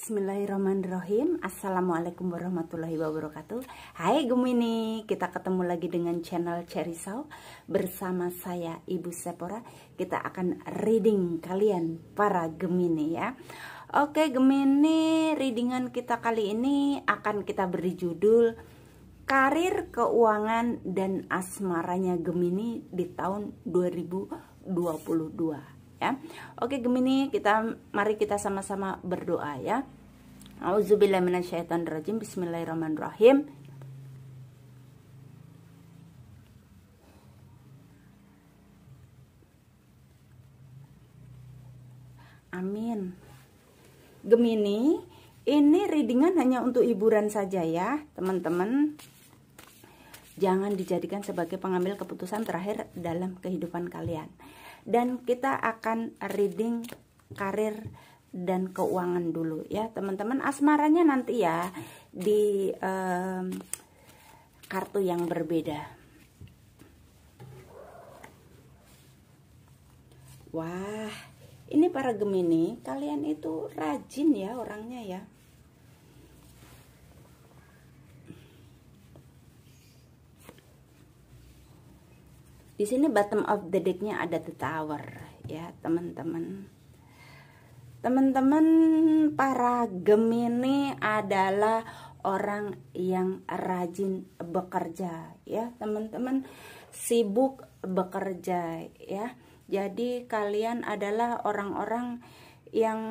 Bismillahirrahmanirrahim. Assalamualaikum warahmatullahi wabarakatuh. Hai Gemini, kita ketemu lagi dengan channel Cerisau. Bersama saya Ibu Sepora. Kita akan reading kalian para Gemini ya. Oke Gemini, readingan kita kali ini akan kita beri judul Karir, Keuangan, dan Asmaranya Gemini di tahun 2022 ya. Oke Gemini, mari kita sama-sama berdoa ya. Auzubillahi minasyaitonirrajim. Bismillahirrahmanirrahim. Amin. Gemini, ini readingan hanya untuk hiburan saja ya teman-teman. Jangan dijadikan sebagai pengambil keputusan terakhir dalam kehidupan kalian. Dan kita akan reading karir dan keuangan dulu ya teman-teman. Asmaranya nanti ya di kartu yang berbeda. Wah, ini para Gemini, kalian itu rajin ya orangnya ya. Di sini bottom of the deck-nya ada the tower ya teman-teman. Teman-teman para Gemini adalah orang yang rajin bekerja ya teman-teman, sibuk bekerja ya. Jadi kalian adalah orang-orang yang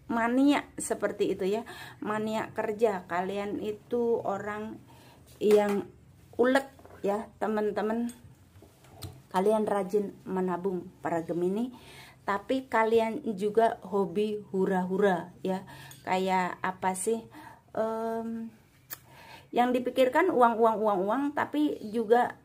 mania seperti itu ya, mania kerja. Kalian itu orang yang ulet ya teman-teman. Kalian rajin menabung para Gemini, tapi kalian juga hobi hura-hura ya. Kayak apa sih? Yang dipikirkan uang, tapi juga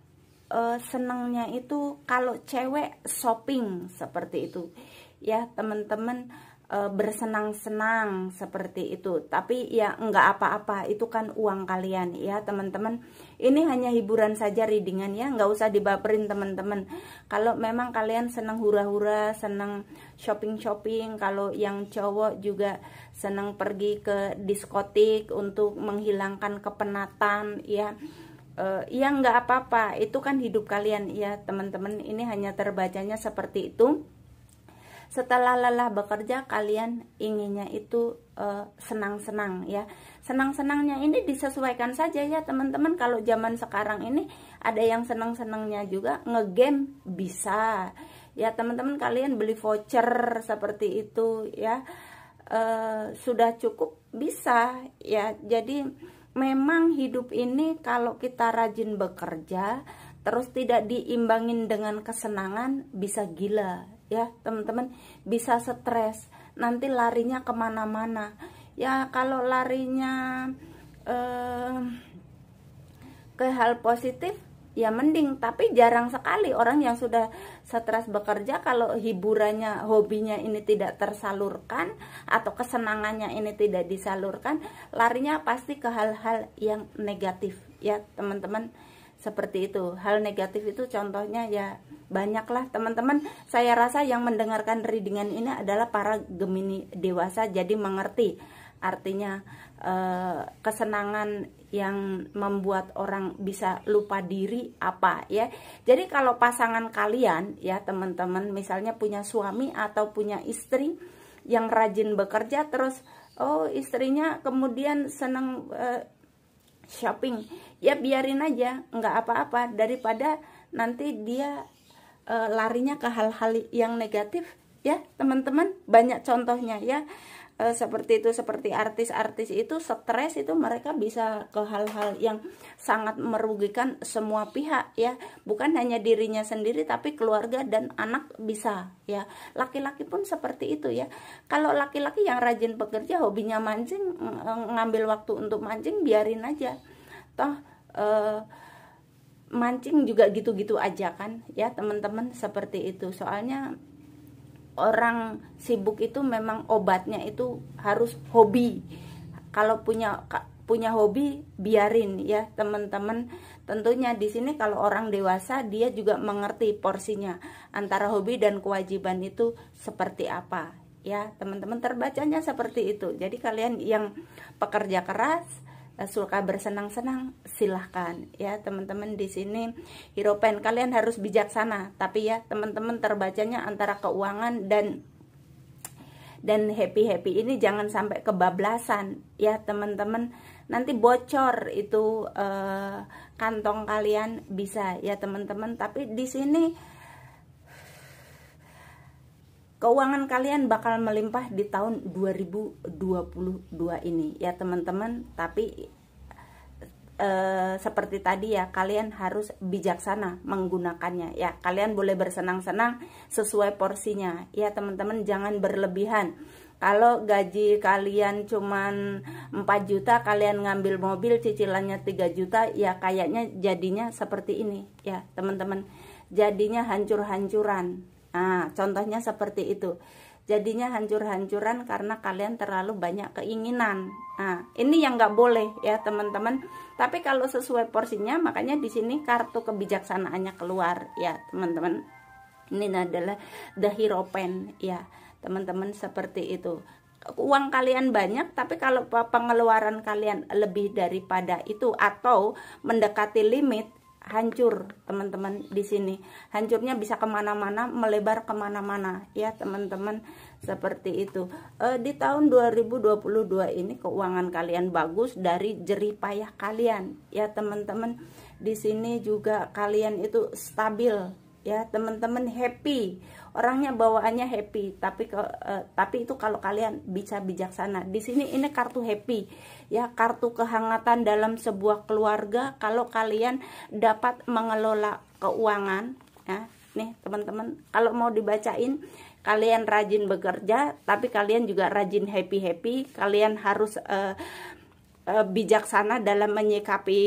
senangnya itu kalau cewek shopping seperti itu ya teman-teman. Bersenang-senang seperti itu, tapi ya enggak apa-apa, itu kan uang kalian ya teman-teman. Ini hanya hiburan saja readingan ya, nggak usah dibaperin teman-teman. Kalau memang kalian senang hura-hura, senang shopping-shopping, kalau yang cowok juga senang pergi ke diskotik untuk menghilangkan kepenatan ya. Ya nggak apa-apa, itu kan hidup kalian ya teman-teman. Ini hanya terbacanya seperti itu. Setelah lelah bekerja, kalian inginnya itu senang-senang ya. Senang-senangnya ini disesuaikan saja ya teman-teman. Kalau zaman sekarang ini ada yang senang-senangnya juga ngegame bisa ya teman-teman. Kalian beli voucher seperti itu ya, sudah cukup bisa ya. Jadi memang hidup ini kalau kita rajin bekerja terus tidak diimbangin dengan kesenangan, bisa gila ya teman-teman, bisa stres, nanti larinya kemana-mana ya. Kalau larinya ke hal positif ya mending, tapi jarang sekali orang yang sudah stres bekerja kalau hiburannya, hobinya ini tidak tersalurkan atau kesenangannya ini tidak disalurkan, larinya pasti ke hal-hal yang negatif ya teman-teman. Seperti itu, hal negatif itu contohnya ya banyaklah teman-teman. Saya rasa yang mendengarkan readingan ini adalah para Gemini dewasa, jadi mengerti artinya kesenangan yang membuat orang bisa lupa diri apa ya. Jadi kalau pasangan kalian ya teman-teman, misalnya punya suami atau punya istri yang rajin bekerja, terus istrinya kemudian senang shopping, ya biarin aja, nggak apa-apa, daripada nanti dia larinya ke hal-hal yang negatif ya teman-teman. Banyak contohnya ya seperti itu. Seperti artis-artis itu stres, itu mereka bisa ke hal-hal yang sangat merugikan semua pihak ya, bukan hanya dirinya sendiri tapi keluarga dan anak bisa ya. Laki-laki pun seperti itu ya. Kalau laki-laki yang rajin bekerja, hobinya mancing, ngambil waktu untuk mancing, biarin aja, toh mancing juga gitu-gitu aja kan ya teman-teman. Seperti itu, soalnya orang sibuk itu memang obatnya itu harus hobi. Kalau punya hobi, biarin ya teman-teman. Tentunya di sini kalau orang dewasa dia juga mengerti porsinya antara hobi dan kewajiban itu seperti apa ya teman-teman, terbacanya seperti itu. Jadi kalian yang pekerja keras, suka bersenang-senang, silahkan ya teman-teman. Di sini Hierophant, kalian harus bijaksana, tapi ya teman-teman terbacanya antara keuangan dan happy ini jangan sampai kebablasan ya teman-teman, nanti bocor itu kantong kalian bisa ya teman-teman. Tapi di sini keuangan kalian bakal melimpah di tahun 2022 ini ya teman-teman. Tapi seperti tadi ya, kalian harus bijaksana menggunakannya ya. Kalian boleh bersenang-senang sesuai porsinya ya teman-teman, jangan berlebihan. Kalau gaji kalian cuman 4 juta, kalian ngambil mobil cicilannya 3 juta, ya kayaknya jadinya seperti ini ya teman-teman, jadinya hancur-hancuran. Nah, contohnya seperti itu. Jadinya hancur-hancuran karena kalian terlalu banyak keinginan. Nah, ini yang nggak boleh ya teman-teman. Tapi kalau sesuai porsinya, makanya di sini kartu kebijaksanaannya keluar ya teman-teman. Ini adalah The Hierophant ya teman-teman, seperti itu. Uang kalian banyak, tapi kalau pengeluaran kalian lebih daripada itu atau mendekati limit, hancur teman-teman. Di sini hancurnya bisa kemana-mana, melebar kemana-mana ya teman-teman, seperti itu. Di tahun 2022 ini keuangan kalian bagus dari jerih payah kalian ya teman-teman. Di sini juga kalian itu stabil ya teman-teman, happy, orangnya bawaannya happy. Tapi itu kalau kalian bisa bijaksana. Di sini ini kartu happy ya, kartu kehangatan dalam sebuah keluarga kalau kalian dapat mengelola keuangan ya. Nih teman-teman, kalau mau dibacain, kalian rajin bekerja tapi kalian juga rajin happy. Kalian harus bijaksana dalam menyikapi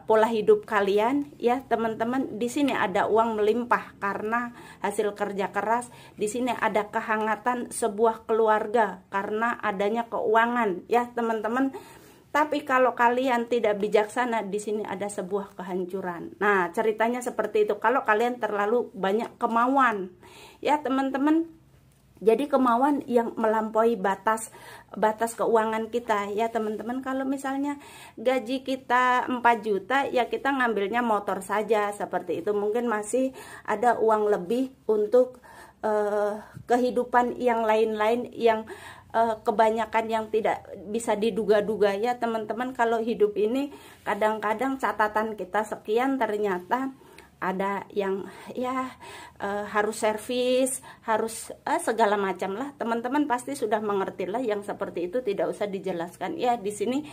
pola hidup kalian ya teman-teman. Di sini ada uang melimpah karena hasil kerja keras. Di sini ada kehangatan sebuah keluarga karena adanya keuangan ya teman-teman. Tapi kalau kalian tidak bijaksana, di sini ada sebuah kehancuran. Nah, ceritanya seperti itu. Kalau kalian terlalu banyak kemauan ya teman-teman. Jadi kemauan yang melampaui batas keuangan kita ya teman-teman. Kalau misalnya gaji kita 4 juta ya kita ngambilnya motor saja, seperti itu. Mungkin masih ada uang lebih untuk kehidupan yang lain-lain yang kebanyakan yang tidak bisa diduga-duga ya teman-teman. Kalau hidup ini kadang-kadang catatan kita sekian, ternyata ada yang ya harus servis, harus segala macam lah. Teman-teman pasti sudah mengerti lah yang seperti itu, tidak usah dijelaskan ya di sini.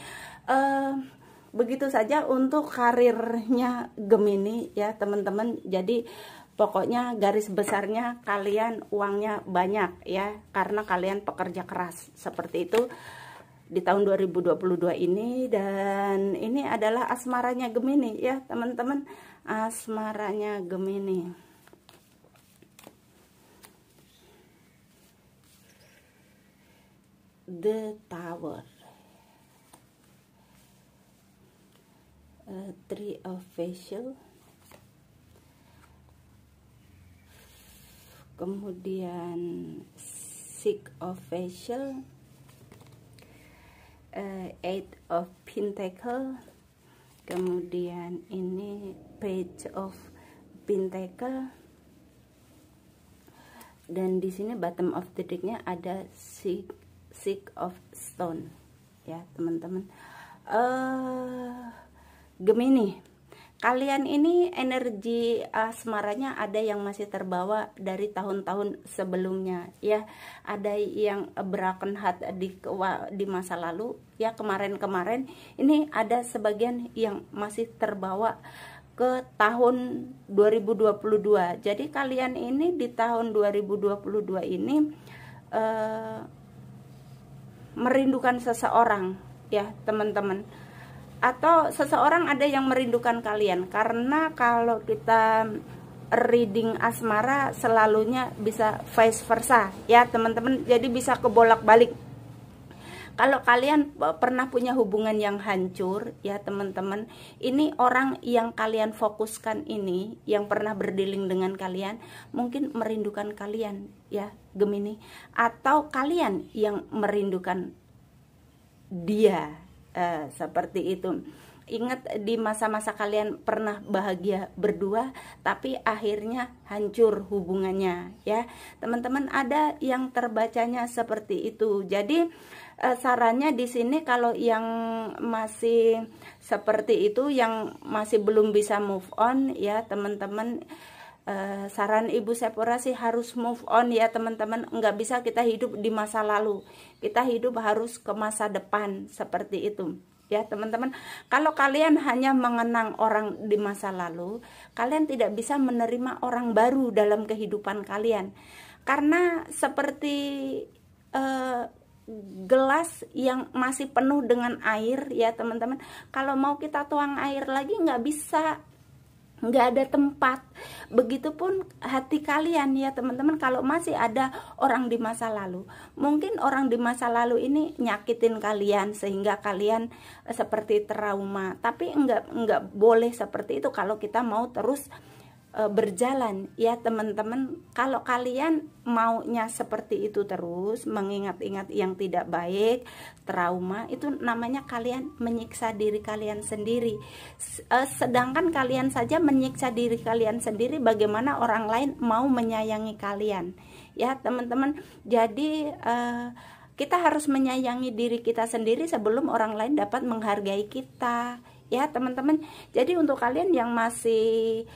Begitu saja untuk karirnya Gemini ya teman-teman. Jadi pokoknya garis besarnya kalian uangnya banyak ya, karena kalian pekerja keras, seperti itu di tahun 2022 ini. Dan ini adalah asmaranya Gemini ya teman-teman, asmaranya Gemini. The Tower, Three of Facial, kemudian Six of Facial, Eight of Pentacle, kemudian ini Page of Pentacle, dan di sini bottom of the decknya ada Six of Stone ya teman-teman. Gemini, kalian ini energi asmaranya ada yang masih terbawa dari tahun-tahun sebelumnya ya, ada yang broken heart di masa lalu ya, kemarin-kemarin. Ini ada sebagian yang masih terbawa ke tahun 2022. Jadi kalian ini di tahun 2022 ini merindukan seseorang ya teman-teman, atau seseorang ada yang merindukan kalian. Karena kalau kita reading asmara selalunya bisa vice versa ya teman-teman, jadi bisa kebolak-balik. Kalau kalian pernah punya hubungan yang hancur ya teman-teman, ini orang yang kalian fokuskan ini, yang pernah berdealing dengan kalian, mungkin merindukan kalian ya Gemini, atau kalian yang merindukan dia, seperti itu. Ingat di masa-masa kalian pernah bahagia berdua, tapi akhirnya hancur hubungannya ya teman-teman. Ada yang terbacanya seperti itu. Jadi sarannya di sini kalau yang masih seperti itu, yang masih belum bisa move on ya teman-teman, saran Ibu Sephora sih harus move on ya teman-teman. Nggak bisa kita hidup di masa lalu, kita hidup harus ke masa depan, seperti itu ya teman-teman. Kalau kalian hanya mengenang orang di masa lalu, kalian tidak bisa menerima orang baru dalam kehidupan kalian. Karena seperti gelas yang masih penuh dengan air ya teman-teman, kalau mau kita tuang air lagi nggak bisa, nggak ada tempat. Begitupun hati kalian ya teman-teman, kalau masih ada orang di masa lalu, mungkin orang di masa lalu ini nyakitin kalian sehingga kalian seperti trauma. Tapi nggak boleh seperti itu kalau kita mau terus berjalan ya teman-teman. Kalau kalian maunya seperti itu terus, mengingat-ingat yang tidak baik, trauma, itu namanya kalian menyiksa diri kalian sendiri. Sedangkan kalian saja menyiksa diri kalian sendiri, bagaimana orang lain mau menyayangi kalian ya teman-teman. Jadi kita harus menyayangi diri kita sendiri sebelum orang lain dapat menghargai kita ya teman-teman. Jadi untuk kalian yang masih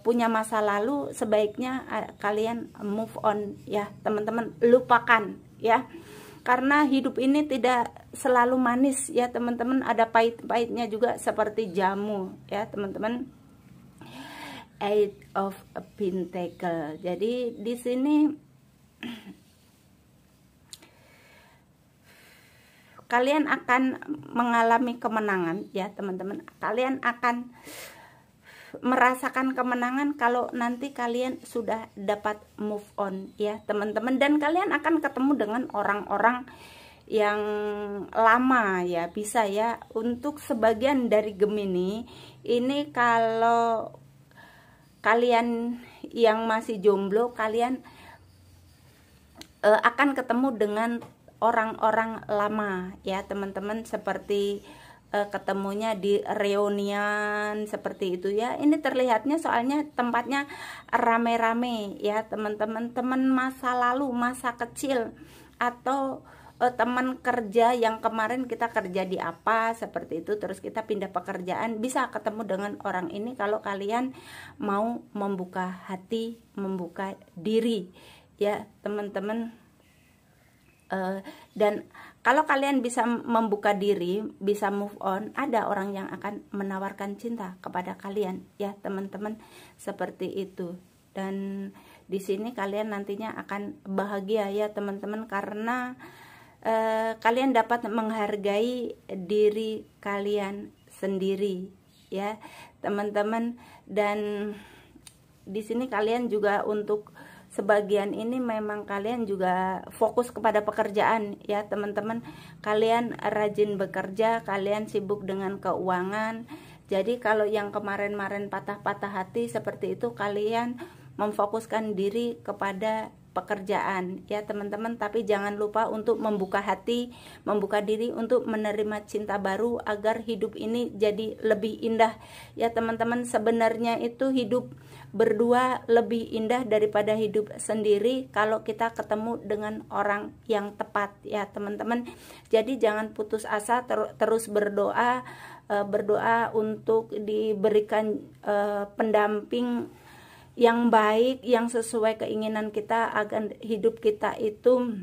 punya masa lalu, sebaiknya kalian move on ya teman-teman, lupakan ya. Karena hidup ini tidak selalu manis ya teman-teman, ada pahit-pahitnya juga seperti jamu ya teman-teman. Eight of Pentacle. Jadi di sini kalian akan mengalami kemenangan ya teman-teman. Kalian akan merasakan kemenangan kalau nanti kalian sudah dapat move on ya teman-teman. Dan kalian akan ketemu dengan orang-orang yang lama ya, bisa ya. Untuk sebagian dari Gemini ini, kalau kalian yang masih jomblo, kalian akan ketemu dengan orang-orang lama ya teman-teman, seperti ketemunya di reunian seperti itu ya. Ini terlihatnya soalnya tempatnya rame-rame ya teman-teman, teman masa lalu, masa kecil, atau teman kerja yang kemarin kita kerja di apa seperti itu, terus kita pindah pekerjaan, bisa ketemu dengan orang ini kalau kalian mau membuka hati, membuka diri ya teman-teman. Dan kalau kalian bisa membuka diri, bisa move on, ada orang yang akan menawarkan cinta kepada kalian ya teman-teman, seperti itu. Dan di sini kalian nantinya akan bahagia ya teman-teman, karena kalian dapat menghargai diri kalian sendiri ya teman-teman. Dan di sini kalian juga, untuk sebagian ini memang kalian juga fokus kepada pekerjaan ya teman-teman. Kalian rajin bekerja, kalian sibuk dengan keuangan. Jadi kalau yang kemarin-kemarin patah-patah hati seperti itu, kalian memfokuskan diri kepada pekerjaan ya teman-teman. Tapi jangan lupa untuk membuka hati, membuka diri untuk menerima cinta baru, agar hidup ini jadi lebih indah ya teman-teman. Sebenarnya itu hidup berdua lebih indah daripada hidup sendiri kalau kita ketemu dengan orang yang tepat ya teman-teman. Jadi jangan putus asa, terus berdoa, berdoa untuk diberikan pendamping yang baik, yang sesuai keinginan kita, agar hidup kita itu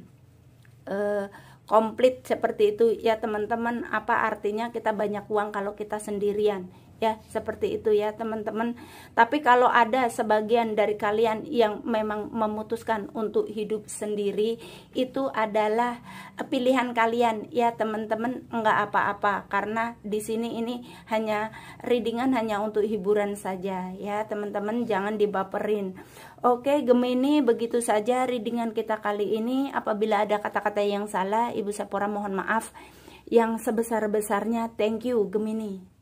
komplit seperti itu ya teman-teman. Apa artinya kita banyak uang kalau kita sendirian Ya, seperti itu ya teman-teman. Tapi kalau ada sebagian dari kalian yang memang memutuskan untuk hidup sendiri, itu adalah pilihan kalian ya teman-teman, enggak apa-apa, karena di sini ini hanya readingan hanya untuk hiburan saja ya teman-teman, jangan dibaperin. Oke Gemini, begitu saja readingan kita kali ini. Apabila ada kata-kata yang salah, Ibu Sephora mohon maaf yang sebesar-besarnya. Thank you Gemini.